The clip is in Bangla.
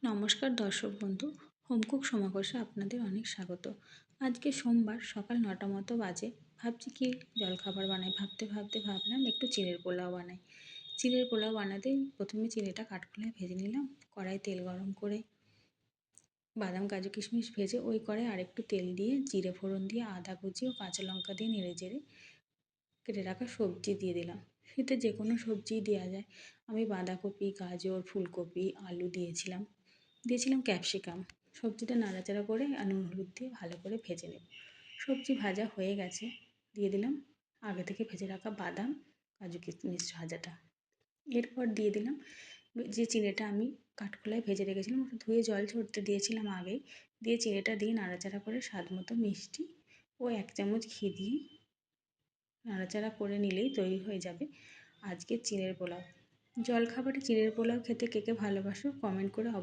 নমস্কার দর্শক বন্ধু, হোমকুক সমাবেশে আপনাদের অনেক স্বাগত। আজকে সোমবার সকাল 9টা মতো বাজে। ভাবছি কি জলখাবার বানাই, ভাবলাম একটু চিড়ের পোলাও বানাই। চিড়ের পোলাও বানাতে প্রথমে চিড়েটা কাঠখোলায় ভেজে নিলাম। কড়াই তেল গরম করে বাদাম কাজু কিশমিশ ভেজে ওই কড়াই আরেকটু তেল দিয়ে জিরে ফোড়ন দিয়ে আদা কুচি ও কাঁচা লঙ্কা দিয়ে নেড়ে চেড়ে কেটে রাখা সবজি দিয়ে দিলাম। সেটা যে কোনো সবজিই দেওয়া যায়। আমি বাঁধাকপি, গাজর, ফুলকপি, আলু দিয়েছিলাম ক্যাপসিকাম। সবজিটা নাড়াচাড়া করে নুন হলুদ দিয়ে ভালো করে ভেজে নেব। সবজি ভাজা হয়ে গেছে, দিয়ে দিলাম আগে থেকে ভেজে রাখা বাদাম কাজু কিশমিশ ভাজাটা। এরপর দিয়ে দিলাম যে চিড়েটা আমি কাঠখোলায় ভেজে রেখেছিলাম, ওটা ধুয়ে জল ঝরতে দিয়েছিলাম আগেই। দিয়ে চিড়েটা দিয়ে নাড়াচাড়া করে স্বাদ মতো মিষ্টি ও 1 চামচ ঘি দিয়ে নাড়াচাড়া করে নিলেই তৈরি হয়ে যাবে আজকের চিড়ের পোলাও। জলখাবারে চিড়ের পোলাও খেতে কে কে ভালোবাসো কমেন্ট করে